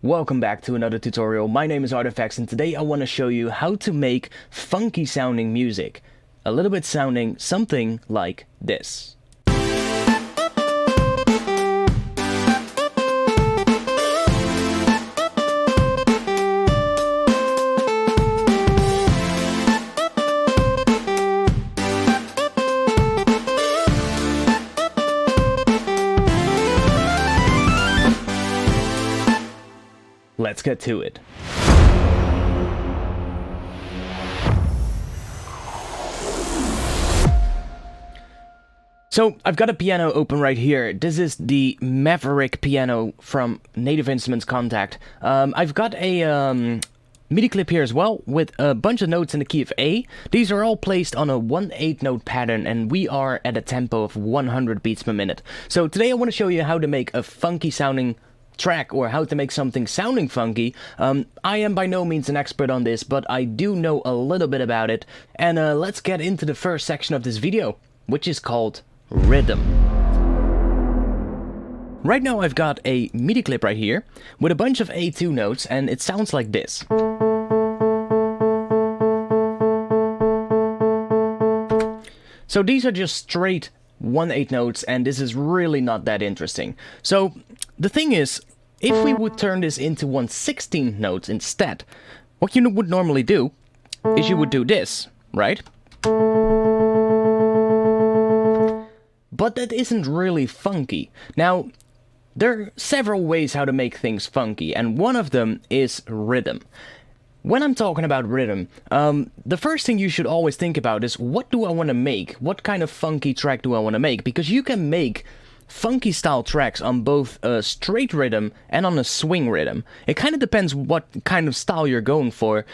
Welcome back to another tutorial. My name is ARTFX and today I want to show you how to make funky sounding music. A little bit sounding something like this. Let's get to it. So I've got a piano open right here. This is the Maverick piano from Native Instruments Contact. I've got a MIDI clip here as well with a bunch of notes in the key of A. These are all placed on a 1/8 note pattern and we are at a tempo of 100 beats per minute. So today I want to show you how to make a funky sounding track, or how to make something sounding funky. I am by no means an expert on this, but I do know a little bit about it. And let's get into the first section of this video, which is called Rhythm. Right now I've got a MIDI clip right here with a bunch of A2 notes, and it sounds like this. So these are just straight 1/8 notes, and this is really not that interesting. So the thing is, if we would turn this into 1/16 notes instead, what you would normally do is you would do this, right? But that isn't really funky. Now, there are several ways how to make things funky, and one of them is rhythm. When I'm talking about rhythm, the first thing you should always think about is, what do I want to make? What kind of funky track do I want to make? Because you can make funky style tracks on both a straight rhythm and on a swing rhythm. It kind of depends what kind of style you're going for.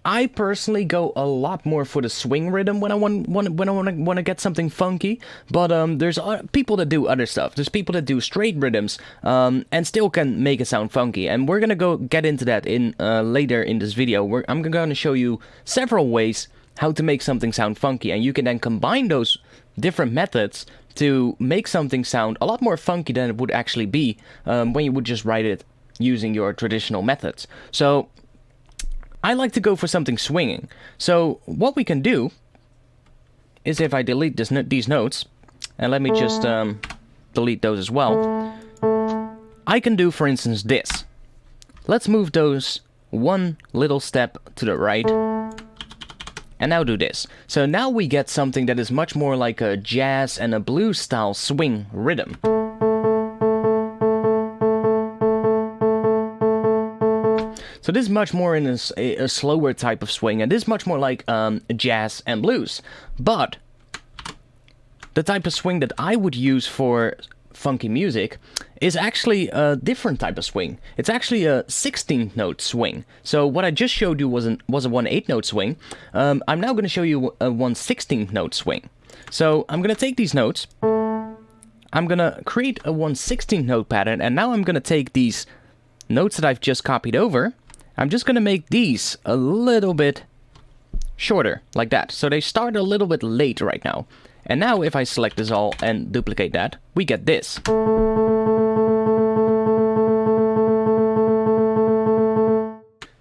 I personally go a lot more for the swing rhythm when I want to get something funky, but there's people that do other stuff. There's people that do straight rhythms and still can make it sound funky, and we're gonna get into that in later in this video. I'm gonna show you several ways how to make something sound funky, and you can then combine those different methods to make something sound a lot more funky than it would actually be when you would just write it using your traditional methods. So I like to go for something swinging. So what we can do is, if I delete these notes, and let me just delete those as well, I can do, for instance, this. Let's move those one little step to the right, and now do this. So now we get something that is much more like a jazz and a blues style swing rhythm. So this is much more in a slower type of swing, and this is much more like jazz and blues. But the type of swing that I would use for funky music is actually a different type of swing. It's actually a 16 note swing. So what I just showed you was a 1/8 note swing. I'm now going to show you a 1/16 note swing. So I'm going to take these notes, I'm going to create a 1/16 note pattern, and now I'm going to take these notes that I've just copied over. I'm just going to make these a little bit shorter, like that. So they start a little bit late right now. And now if I select this all and duplicate that, we get this.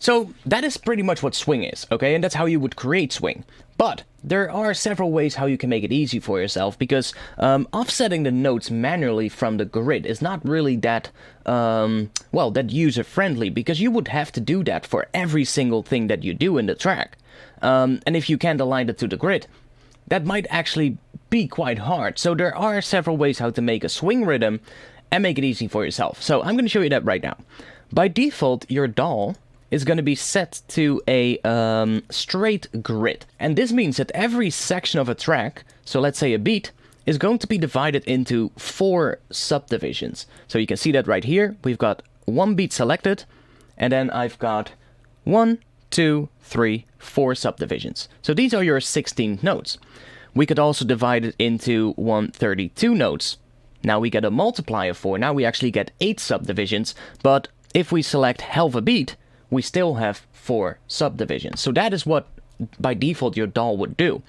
So that is pretty much what swing is, okay? And that's how you would create swing. But there are several ways how you can make it easy for yourself, because offsetting the notes manually from the grid is not really that, well, that user-friendly, because you would have to do that for every single thing that you do in the track. And if you can't align it to the grid, that might actually be quite hard. So there are several ways how to make a swing rhythm and make it easy for yourself. So I'm going to show you that right now. By default, your DAW is going to be set to a straight grid. And this means that every section of a track, so let's say a beat, is going to be divided into 4 subdivisions. So you can see that right here. We've got one beat selected, and then I've got 1, 2, 3, 4 subdivisions. So these are your 16 notes. We could also divide it into 132 notes. Now we get a multiplier of 4. Now we actually get 8 subdivisions, but if we select half a beat, we still have 4 subdivisions. So that is what, by default, your DAW would do.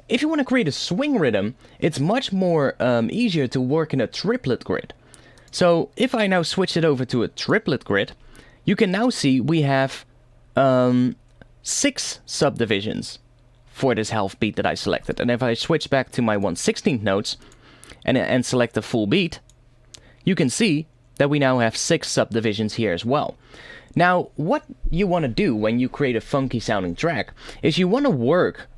If you want to create a swing rhythm, it's much more easier to work in a triplet grid. So if I now switch it over to a triplet grid, you can now see we have 6 subdivisions for this half beat that I selected. And if I switch back to my 1/16th notes and select the full beat, you can see that we now have 6 subdivisions here as well. Now, what you want to do when you create a funky sounding track is you want to work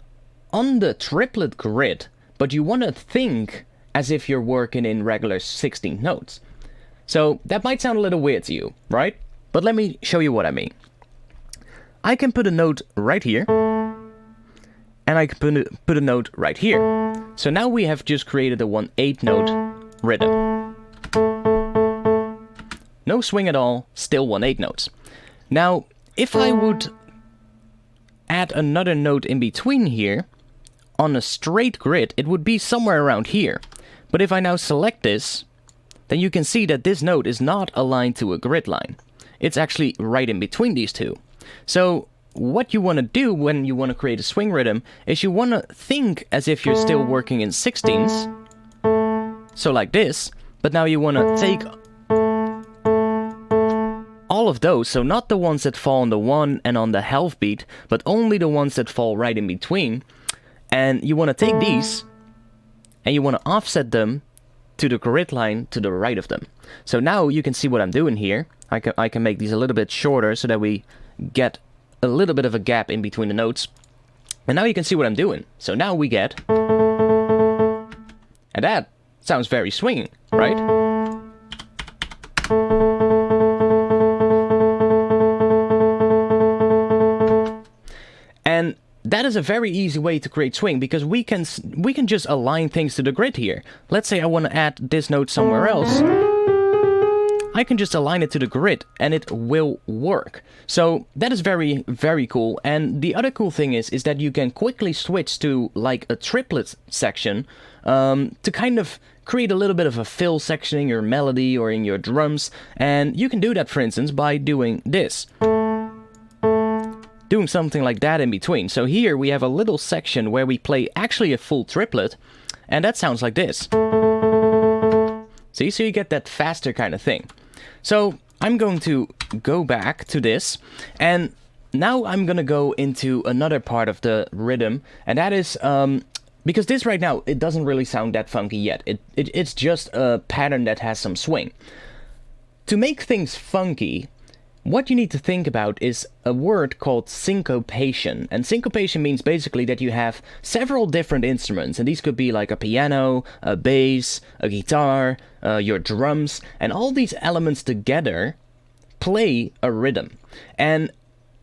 on the triplet grid, but you want to think as if you're working in regular 16th notes. So that might sound a little weird to you, right? But let me show you what I mean. I can put a note right here, and I can put a note right here. So now we have just created a 1/8 note rhythm. No swing at all, still 1/8 notes. Now, if I would add another note in between here, on a straight grid, it would be somewhere around here. But if I now select this, then you can see that this note is not aligned to a grid line. It's actually right in between these two. So what you want to do when you want to create a swing rhythm is you want to think as if you're still working in 16ths. So like this, but now you want to take all of those, so not the ones that fall on the 1 and on the half beat, but only the ones that fall right in between. And you want to take these and you want to offset them to the grid line to the right of them. So now you can see what I'm doing here. I can make these a little bit shorter so that we get a little bit of a gap in between the notes. And now you can see what I'm doing. So now we get... And that sounds very swinging, right? And that is a very easy way to create swing, because we can just align things to the grid here. Let's say I want to add this note somewhere else. I can just align it to the grid and it will work. So that is very, very cool. And the other cool thing is that you can quickly switch to like a triplet section to kind of create a little bit of a fill section in your melody or in your drums. And you can do that, for instance, by doing this. Doing something like that in between. So here we have a little section where we play actually a full triplet, and that sounds like this. See, so you get that faster kind of thing. So I'm going to go back to this, and now I'm gonna go into another part of the rhythm, and that is because this right now, it doesn't really sound that funky yet. It's just a pattern that has some swing. To make things funky, what you need to think about is a word called syncopation. And syncopation means basically that you have several different instruments, and these could be like a piano, a bass, a guitar, your drums, and all these elements together play a rhythm. And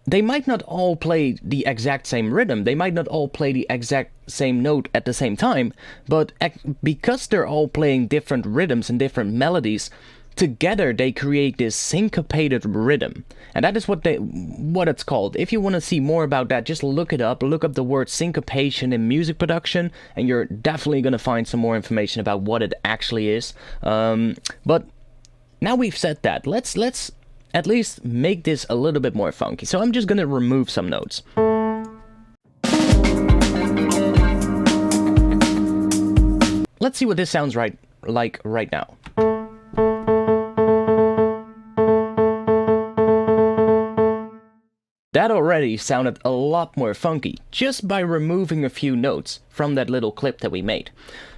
they might not all play the exact same rhythm, they might not all play the exact same note at the same time, but because they're all playing different rhythms and different melodies, together they create this syncopated rhythm. And that is what it's called. If you want to see more about that, just look it up. Look up the word syncopation in music production, and you're definitely going to find some more information about what it actually is. But now we've said that, let's at least make this a little bit more funky. So I'm just going to remove some notes. Let's see what this sounds like right now. That already sounded a lot more funky, just by removing a few notes from that little clip that we made.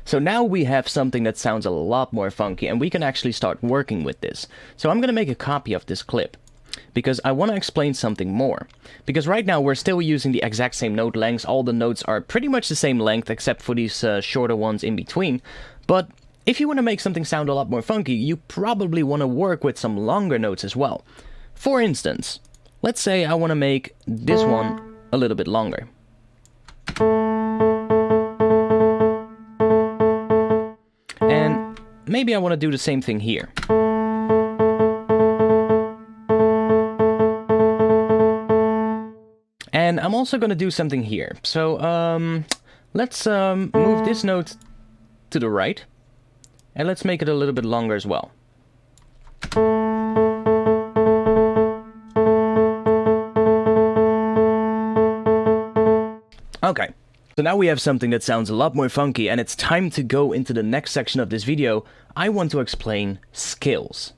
So now we have something that sounds a lot more funky, and we can actually start working with this. So I'm going to make a copy of this clip, because I want to explain something more. Because right now we're still using the exact same note lengths, all the notes are pretty much the same length, except for these shorter ones in between. But if you want to make something sound a lot more funky, you probably want to work with some longer notes as well. For instance, let's say I want to make this one a little bit longer. And maybe I want to do the same thing here. And I'm also going to do something here. So let's move this note to the right. And let's make it a little bit longer as well. Okay, So now we have something that sounds a lot more funky, and it's time to go into the next section of this video. I want to explain scales.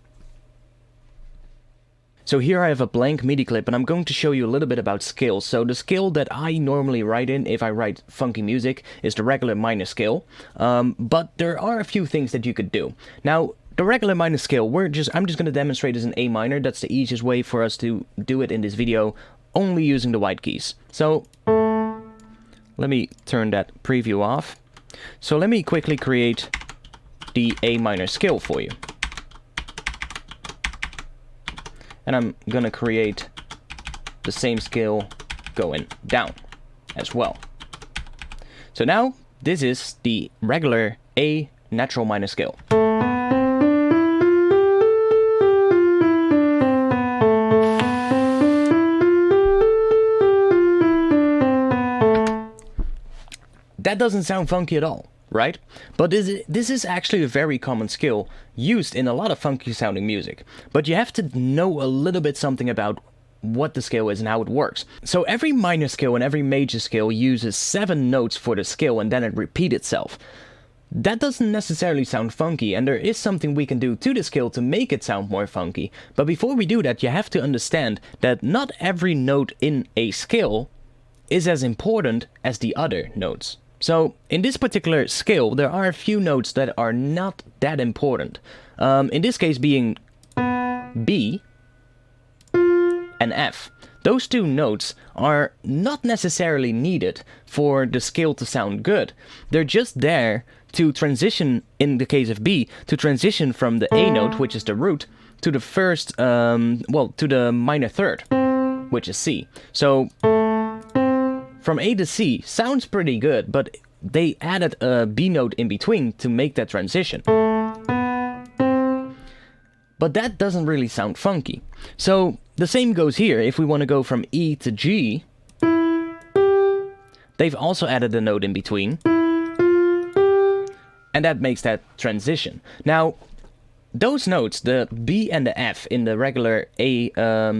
So here I have a blank MIDI clip, and I'm going to show you a little bit about scales. So the scale that I normally write in if I write funky music is the regular minor scale, but there are a few things that you could do. Now, the regular minor scale, I'm just going to demonstrate as an A minor. That's the easiest way for us to do it in this video, only using the white keys. So let me turn that preview off. So let me quickly create the A minor scale for you. And I'm gonna create the same scale going down as well. So now this is the regular A natural minor scale. That doesn't sound funky at all, right? But this is actually a very common scale used in a lot of funky sounding music. But you have to know a little bit something about what the scale is and how it works. So every minor scale and every major scale uses 7 notes for the scale and then it repeats itself. That doesn't necessarily sound funky, and there is something we can do to the scale to make it sound more funky. But before we do that, you have to understand that not every note in a scale is as important as the other notes. So in this particular scale, there are a few notes that are not that important. In this case being B and F. Those 2 notes are not necessarily needed for the scale to sound good. They're just there to transition, in the case of B, to transition from the A note, which is the root, to the first, to the minor third, which is C. So from A to C sounds pretty good, but they added a B note in between to make that transition. But that doesn't really sound funky. So the same goes here. If we want to go from E to G, they've also added a note in between, and that makes that transition. Now, those notes, the B and the F in the regular A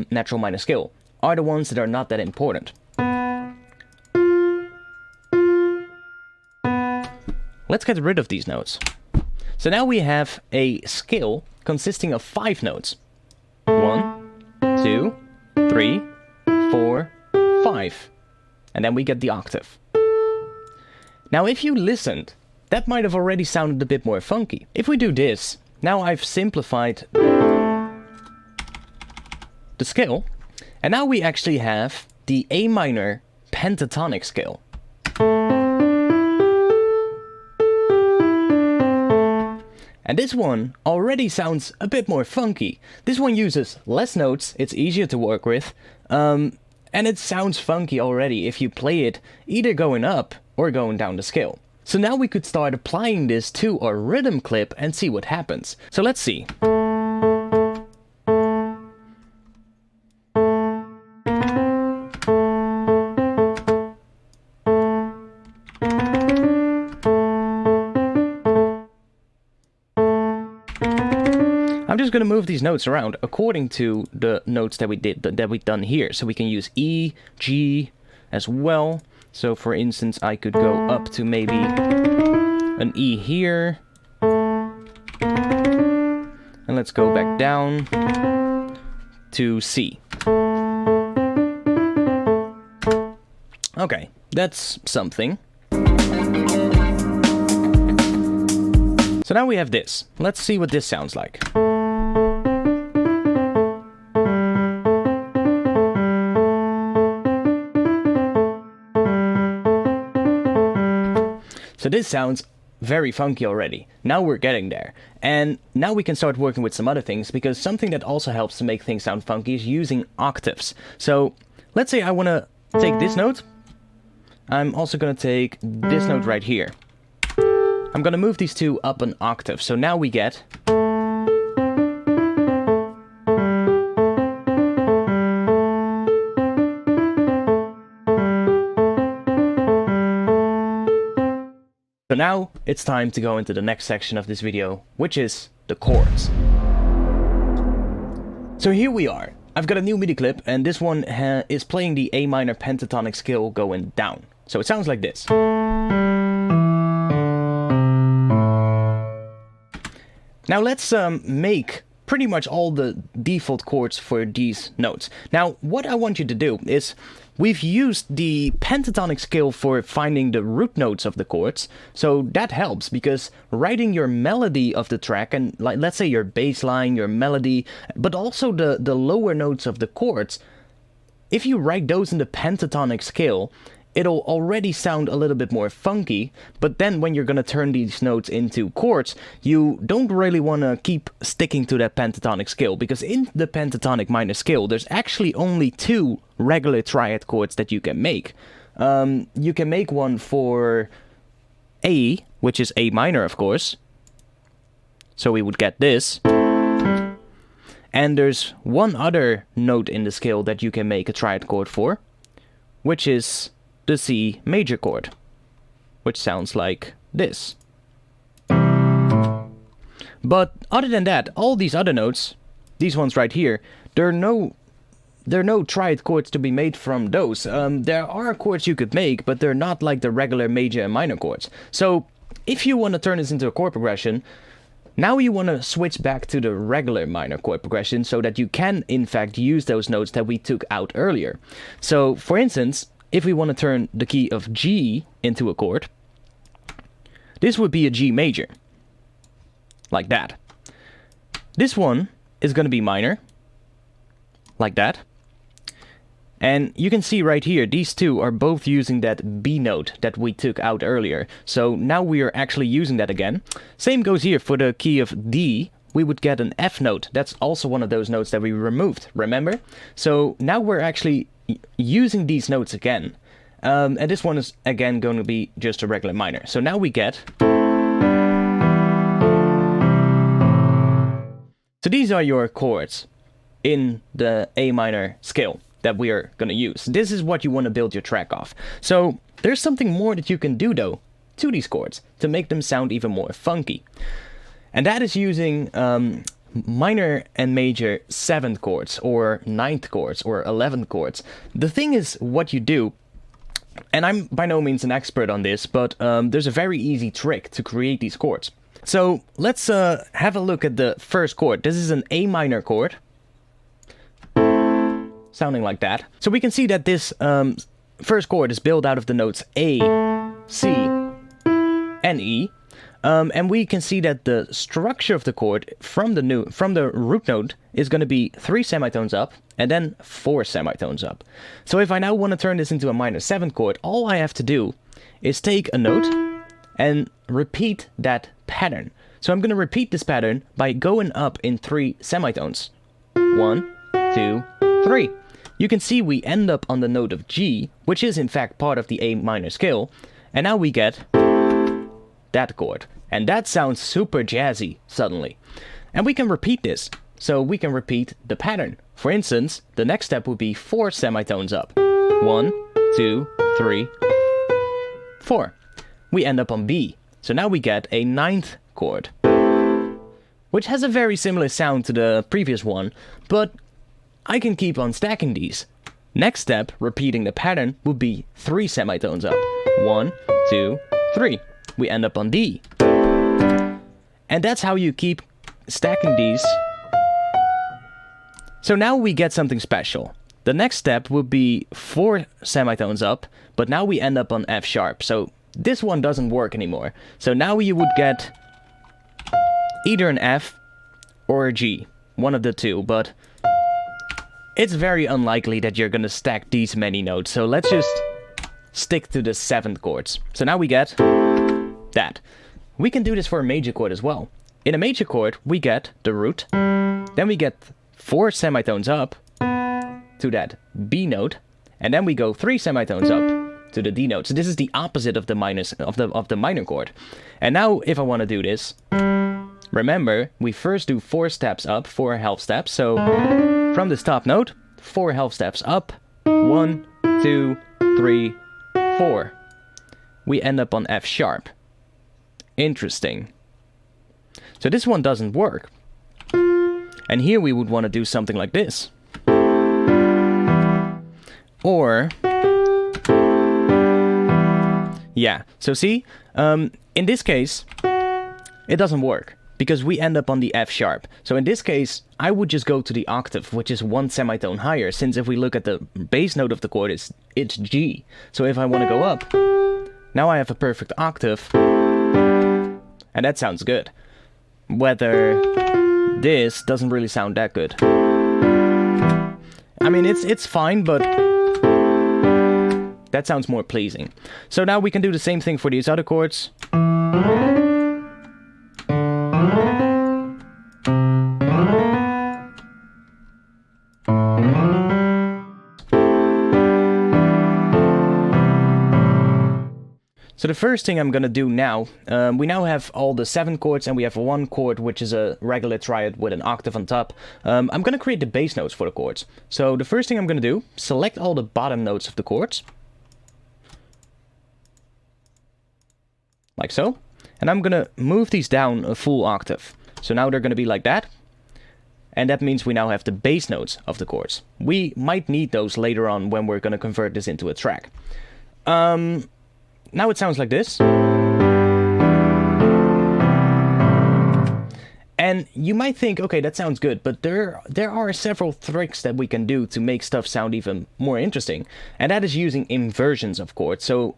natural minor scale, are the ones that are not that important. Let's get rid of these notes. So now we have a scale consisting of 5 notes. 1, 2, 3, 4, 5. And then we get the octave. Now if you listened, that might have already sounded a bit more funky. If we do this, now I've simplified the scale, and now we actually have the A minor pentatonic scale. And this one already sounds a bit more funky. This one uses less notes, it's easier to work with, and it sounds funky already if you play it either going up or going down the scale. So now we could start applying this to a rhythm clip and see what happens. So let's see. I'm just going to move these notes around according to the notes that we've done here. So we can use E, G as well. So for instance, I could go up to maybe an E here. And let's go back down to C. Okay, that's something. So now we have this. Let's see what this sounds like. So this sounds very funky already. Now we're getting there. And now we can start working with some other things, because something that also helps to make things sound funky is using octaves. So let's say I want to take this note. I'm also going to take this note right here. I'm going to move these 2 up an octave. So now we get... So now it's time to go into the next section of this video, which is the chords. So here we are. I've got a new MIDI clip, and this one is playing the A minor pentatonic scale going down. So it sounds like this. Now let's make pretty much all the default chords for these notes. Now, what I want you to do is, we've used the pentatonic scale for finding the root notes of the chords, so that helps, because writing your melody of the track, and like, let's say your bass line, your melody, but also the lower notes of the chords, if you write those in the pentatonic scale, it'll already sound a little bit more funky, but then when you're gonna turn these notes into chords, you don't really want to keep sticking to that pentatonic scale, because in the pentatonic minor scale, there's actually only 2 regular triad chords that you can make. You can make one for A, which is A minor, of course. So we would get this. And there's one other note in the scale that you can make a triad chord for, which is the C major chord, which sounds like this. But other than that, all these other notes, these ones right here, there are no triad chords to be made from those. There are chords you could make, but they're not like the regular major and minor chords. So if you want to turn this into a chord progression, now you want to switch back to the regular minor chord progression so that you can in fact use those notes that we took out earlier. So for instance, if we want to turn the key of G into a chord, this would be a G major, like that. This one is going to be minor, like that. And you can see right here, these two are both using that B note that we took out earlier. So now we are actually using that again. Same goes here for the key of D. We would get an F note. That's also one of those notes that we removed, remember? So now we're actually using these notes again. And this one is again going to be just a regular minor. So now we get... So these are your chords in the A minor scale that we are going to use. This is what you want to build your track off. So there's something more that you can do though to these chords to make them sound even more funky. And that is using minor and major 7th chords or 9th chords or 11th chords. The thing is what you do, and I'm by no means an expert on this, but there's a very easy trick to create these chords. So let's have a look at the first chord. This is an A minor chord, sounding like that. So we can see that this first chord is built out of the notes A, C, and E. And we can see that the structure of the chord from the root note is going to be 3 semitones up and then 4 semitones up. So if I now want to turn this into a minor 7th chord, all I have to do is take a note and repeat that pattern. So I'm going to repeat this pattern by going up in 3 semitones. 1, 2, 3. You can see we end up on the note of G, which is in fact part of the A minor scale, and now we get that chord. And that sounds super jazzy suddenly. And we can repeat this. So we can repeat the pattern. For instance, the next step would be 4 semitones up. 1, 2, 3, 4. We end up on B. So now we get a 9th chord, which has a very similar sound to the previous one, but I can keep on stacking these. Next step, repeating the pattern, would be 3 semitones up. 1, 2, 3. We end up on D. And that's how you keep stacking these. So now we get something special. The next step would be 4 semitones up, but now we end up on F sharp. So this one doesn't work anymore. So now you would get either an F or a G. One of the two, but it's very unlikely that you're gonna stack these many notes. So let's just stick to the 7th chords. So now we get that. We can do this for a major chord as well. In a major chord, we get the root, then we get 4 semitones up to that B note, and then we go 3 semitones up to the D note. So this is the opposite of the minor chord. And now if I want to do this, remember, we first do 4 steps up, 4 half steps. So from this top note, 4 half steps up, 1, 2, 3, 4. We end up on F sharp. Interesting. So this one doesn't work. And here we would want to do something like this. Yeah, so see, in this case, it doesn't work, because we end up on the F sharp. So in this case, I would just go to the octave, which is one semitone higher, since if we look at the bass note of the chord, it's G. So if I want to go up, now I have a perfect octave, and that sounds good. Whether this doesn't really sound that good. I mean, it's fine, but that sounds more pleasing. So now we can do the same thing for these other chords. So the first thing I'm gonna do now, we now have all the 7 chords and we have one chord which is a regular triad with an octave on top. I'm gonna create the bass notes for the chords. So the first thing I'm gonna do, select all the bottom notes of the chords. Like so. And I'm gonna move these down a full octave. So now they're gonna be like that. And that means we now have the bass notes of the chords. We might need those later on when we're gonna convert this into a track. Now it sounds like this. And you might think, okay, that sounds good, but there are several tricks that we can do to make stuff sound even more interesting. And that is using inversions of chords. So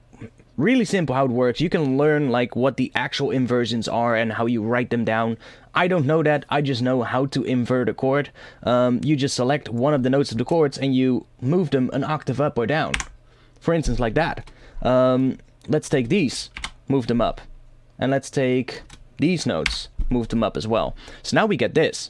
really simple how it works. You can learn like what the actual inversions are and how you write them down. I don't know that, I just know how to invert a chord. You just select one of the notes of the chords and you move them an octave up or down. For instance, like that. Let's take these, move them up. And let's take these notes, move them up as well. So now we get this.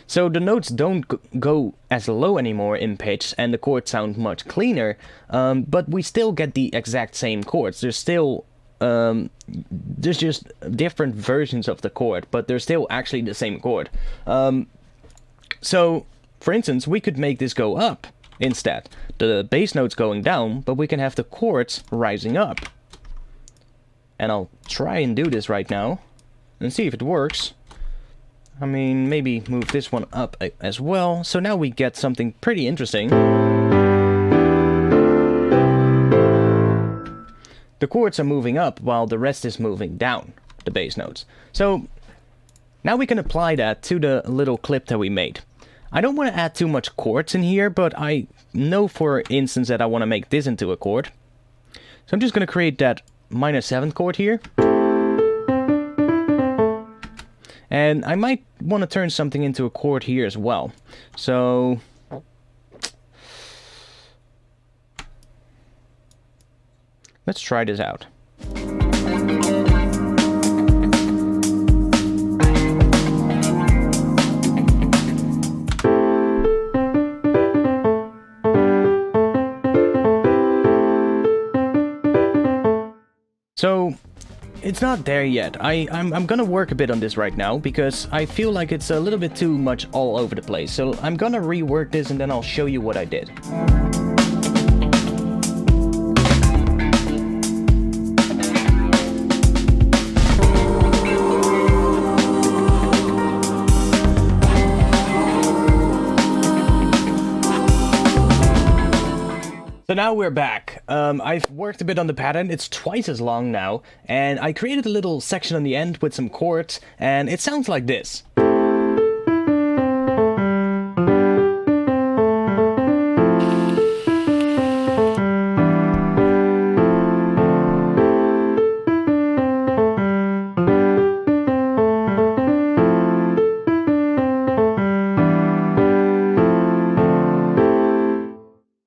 So the notes don't go as low anymore in pitch and the chords sound much cleaner, but we still get the exact same chords. There's still there's just different versions of the chord, but they're still actually the same chord. So, for instance, we could make this go up instead. The bass note's going down, but we can have the chords rising up. And I'll try and do this right now and see if it works. I mean, maybe move this one up as well. So now we get something pretty interesting. The chords are moving up while the rest is moving down, the bass notes. So now we can apply that to the little clip that we made. I don't want to add too much chords in here, but I know for instance that I want to make this into a chord. So I'm just going to create that minor 7th chord here. And I might want to turn something into a chord here as well. So let's try this out. So it's not there yet. I'm gonna work a bit on this right now because I feel like it's a little bit too much all over the place. So I'm gonna rework this and then I'll show you what I did. So now we're back. I've worked a bit on the pattern. It's twice as long now, and I created a little section on the end with some chords, and it sounds like this.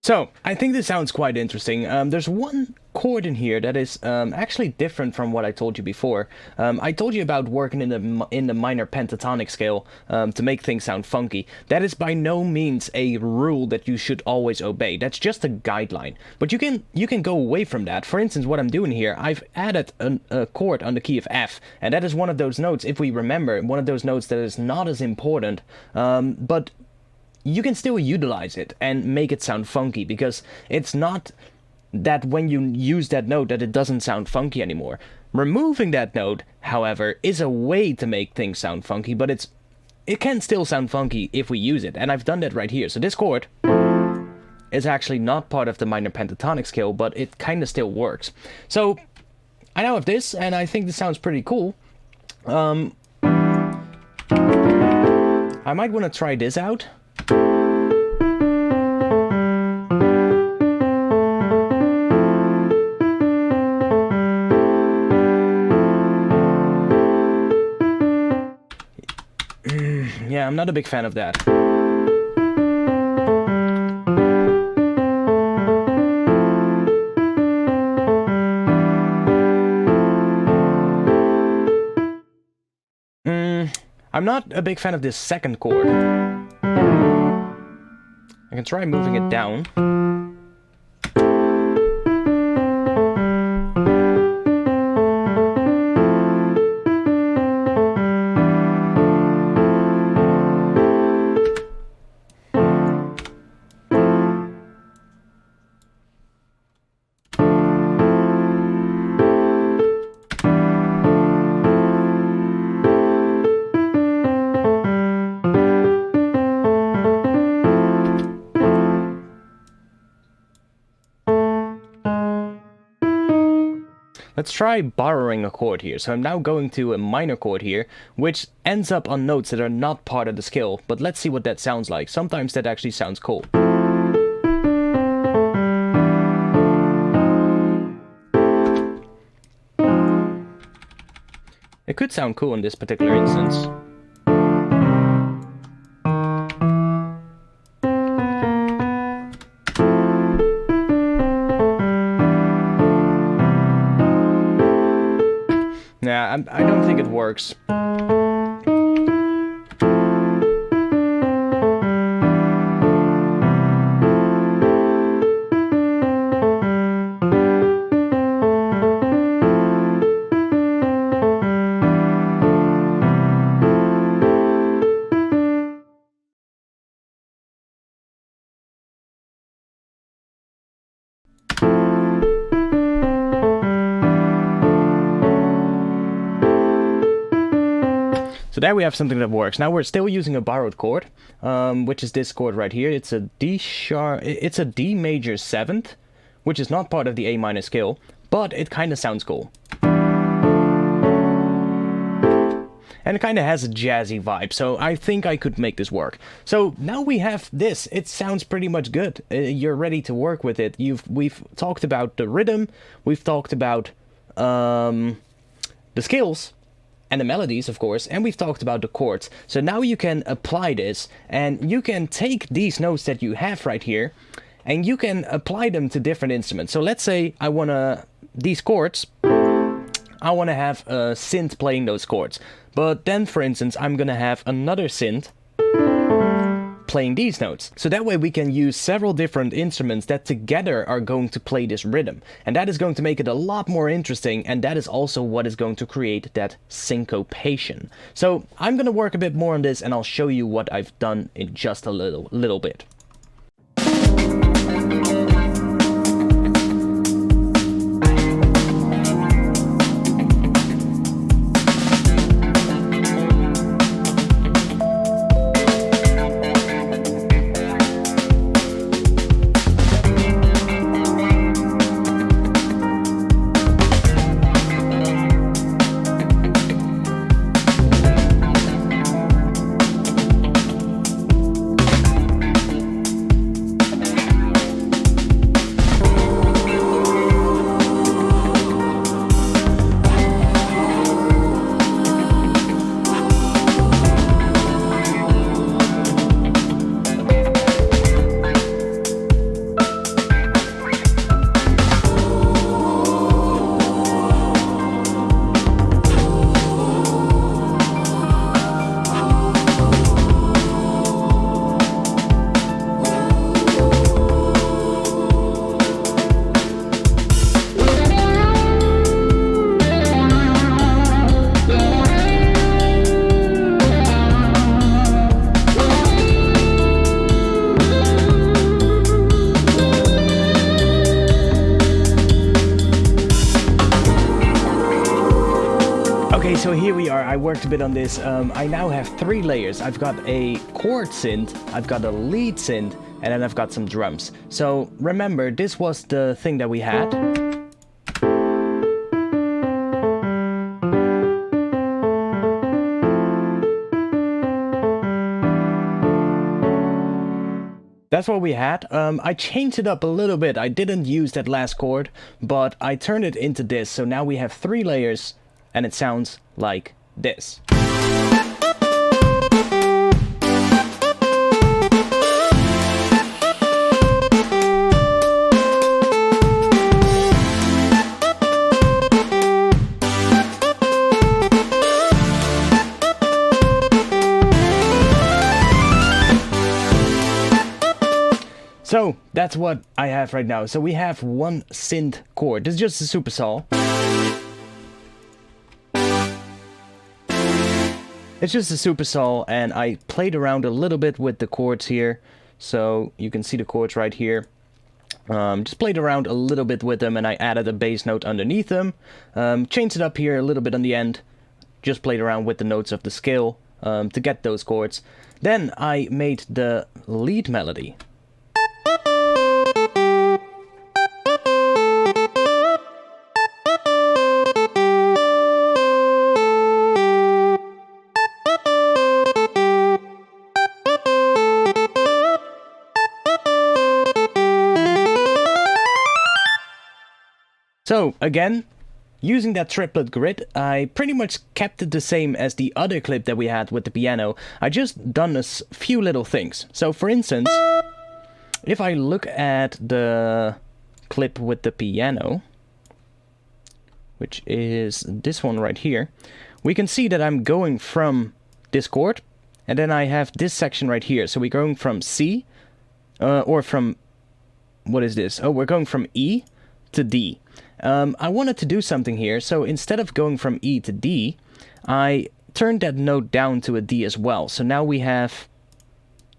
So, I think this sounds quite interesting. There's one chord in here that is actually different from what I told you before. I told you about working in the minor pentatonic scale to make things sound funky. That is by no means a rule that you should always obey. That's just a guideline. But you can go away from that. For instance, what I'm doing here, I've added a chord on the key of F, and that is one of those notes, if we remember, one of those notes that is not as important, but you can still utilize it and make it sound funky, because it's not that when you use that note that it doesn't sound funky anymore. Removing that note, however, is a way to make things sound funky, but it's it can still sound funky if we use it, and I've done that right here. So this chord is actually not part of the minor pentatonic scale, but it kind of still works. So I now have this, and I think this sounds pretty cool. I might want to try this out. Yeah, I'm not a big fan of that. I'm not a big fan of this second chord. I can try moving it down. Let's try borrowing a chord here. So I'm now going to a minor chord here, which ends up on notes that are not part of the scale, but let's see what that sounds like. Sometimes that actually sounds cool. It could sound cool in this particular instance. Nah, I don't think it works. So there we have something that works. Now we're still using a borrowed chord, which is this chord right here. It's a D sharp. It's a D major 7th, which is not part of the A minor scale, but it kind of sounds cool. And it kind of has a jazzy vibe, so I think I could make this work. So now we have this. It sounds pretty much good. You're ready to work with it. We've talked about the rhythm. We've talked about the scales. And the melodies, of course, and we've talked about the chords. So now you can apply this, and you can take these notes that you have right here, and you can apply them to different instruments. So let's say I want to, these chords, I want to have a synth playing those chords. But then, for instance, I'm going to have another synth playing these notes. So that way we can use several different instruments that together are going to play this rhythm. And that is going to make it a lot more interesting, and that is also what is going to create that syncopation. So I'm going to work a bit more on this, and I'll show you what I've done in just a little bit. are, I worked a bit on this. I now have 3 layers. I've got a chord synth, I've got a lead synth, and then I've got some drums. So remember, this was the thing that we had. That's what we had. I changed it up a little bit. I didn't use that last chord, but I turned it into this. So now we have 3 layers, and it sounds like this. So that's what I have right now. So we have 1 synth chord. This is just a supersaw. It's just a supersaw, and I played around a little bit with the chords here. So you can see the chords right here. Just played around a little bit with them, and I added a bass note underneath them. Changed it up here a little bit on the end. Just played around with the notes of the scale to get those chords. Then I made the lead melody. So again, using that triplet grid, I pretty much kept it the same as the other clip that we had with the piano. I just done a few little things. So for instance, if I look at the clip with the piano, which is this one right here, we can see that I'm going from this chord, and then I have this section right here. So we're going from C, or from, what is this? Oh, we're going from E to D. I wanted to do something here, so instead of going from E to D, I turned that note down to a D as well. So now we have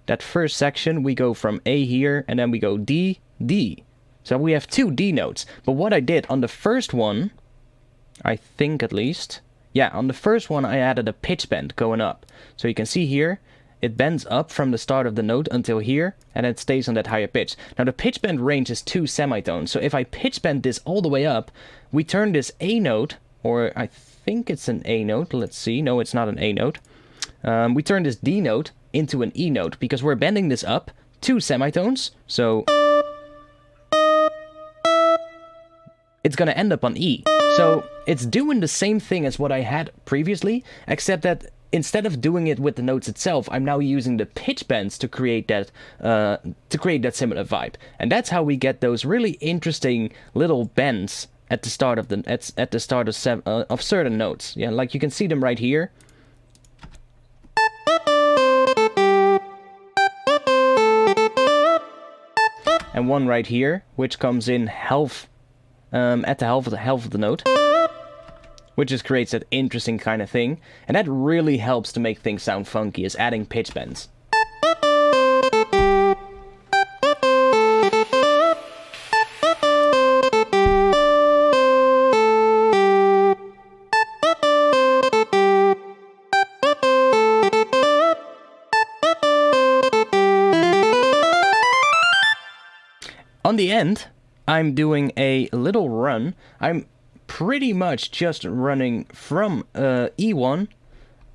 that first section, we go from A here, and then we go D, D. So we have 2 D notes. But what I did on the first one, I think at least, yeah, on the first one I added a pitch bend going up. So you can see here, it bends up from the start of the note until here, and it stays on that higher pitch. Now the pitch bend range is 2 semitones, so if I pitch bend this all the way up, we turn this A note, or I think it's an A note, let's see, no it's not an A note. We turn this D note into an E note, because we're bending this up 2 semitones, so it's gonna end up on E. So it's doing the same thing as what I had previously, except that instead of doing it with the notes itself, I'm now using the pitch bends to create that similar vibe, and that's how we get those really interesting little bends at the start of of certain notes. Yeah, like you can see them right here. And one right here, which comes in half, at the half of the note. Which just creates that interesting kind of thing. And that really helps to make things sound funky, is adding pitch bends. On the end, I'm doing a little run. I'm pretty much just running from E1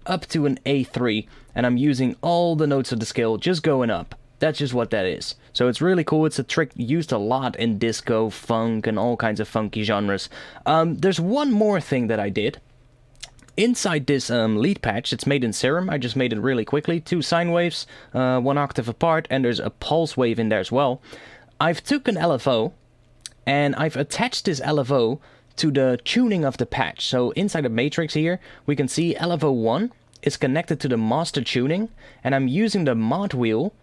up to an A3, and I'm using all the notes of the scale just going up. That's just what that is. So it's really cool. It's a trick used a lot in disco, funk, and all kinds of funky genres. There's one more thing that I did. Inside this lead patch, it's made in Serum. I just made it really quickly. 2 sine waves, 1 octave apart, and there's a pulse wave in there as well. I've took an LFO, and I've attached this LFO to the tuning of the patch. So inside the matrix here, we can see LFO1 is connected to the master tuning, and I'm using the mod wheel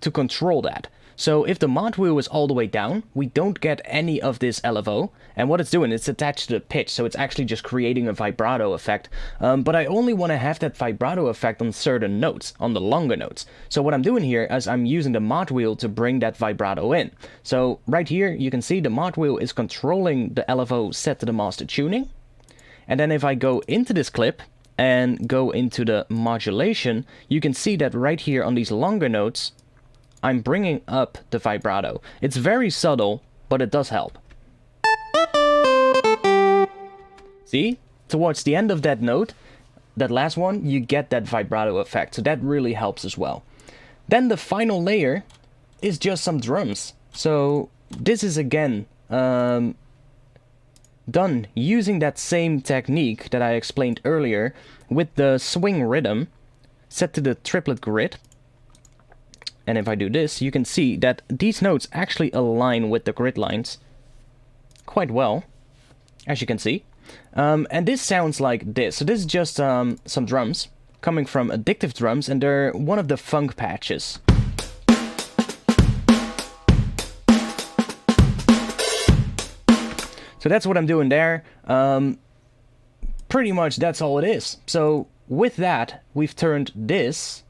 to control that. So if the mod wheel is all the way down, we don't get any of this LFO, and what it's doing, it's attached to the pitch, so it's actually just creating a vibrato effect. But I only want to have that vibrato effect on certain notes, on the longer notes. So what I'm doing here is I'm using the mod wheel to bring that vibrato in. So right here, you can see the mod wheel is controlling the LFO set to the master tuning. And then if I go into this clip, and go into the modulation, you can see that right here on these longer notes, I'm bringing up the vibrato. It's very subtle, but it does help. See? Towards the end of that note, that last one, you get that vibrato effect, so that really helps as well. Then the final layer is just some drums. So this is again done using that same technique that I explained earlier with the swing rhythm set to the triplet grid. And if I do this, you can see that these notes actually align with the grid lines quite well, as you can see. And this sounds like this. So this is just some drums coming from Addictive Drums, and they're one of the funk patches. So that's what I'm doing there. Pretty much that's all it is. So with that, we've turned this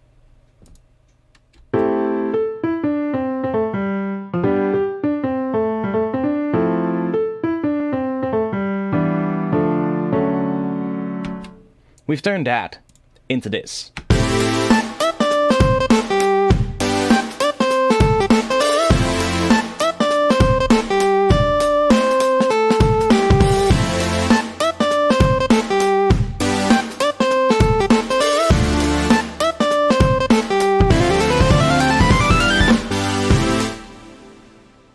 that into this.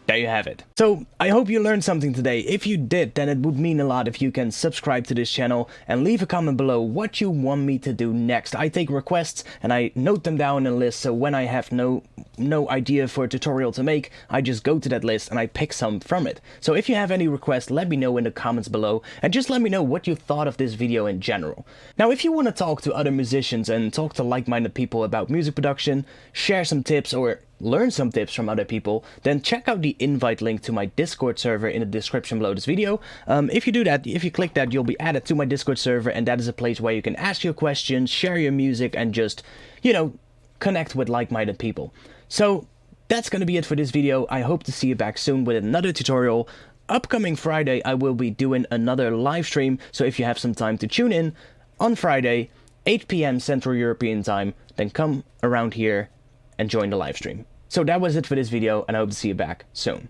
There you have it. So, I hope you learned something today. If you did, then it would mean a lot if you can subscribe to this channel and leave a comment below what you want me to do next. I take requests and I note them down in a list, so when I have no idea for a tutorial to make, I just go to that list and I pick some from it. So if you have any requests, let me know in the comments below, and just let me know what you thought of this video in general. Now, if you want to talk to other musicians and talk to like-minded people about music production, share some tips, or learn some tips from other people, then check out the invite link to my Discord server in the description below this video. If you do that, if you click that, you'll be added to my Discord server, and that is a place where you can ask your questions, share your music, and just, you know, connect with like-minded people. So that's gonna be it for this video. I hope to see you back soon with another tutorial. Upcoming Friday, I will be doing another live stream, so if you have some time to tune in on Friday, 8 PM Central European time, then come around here and join the live stream. So that was it for this video, and I hope to see you back soon.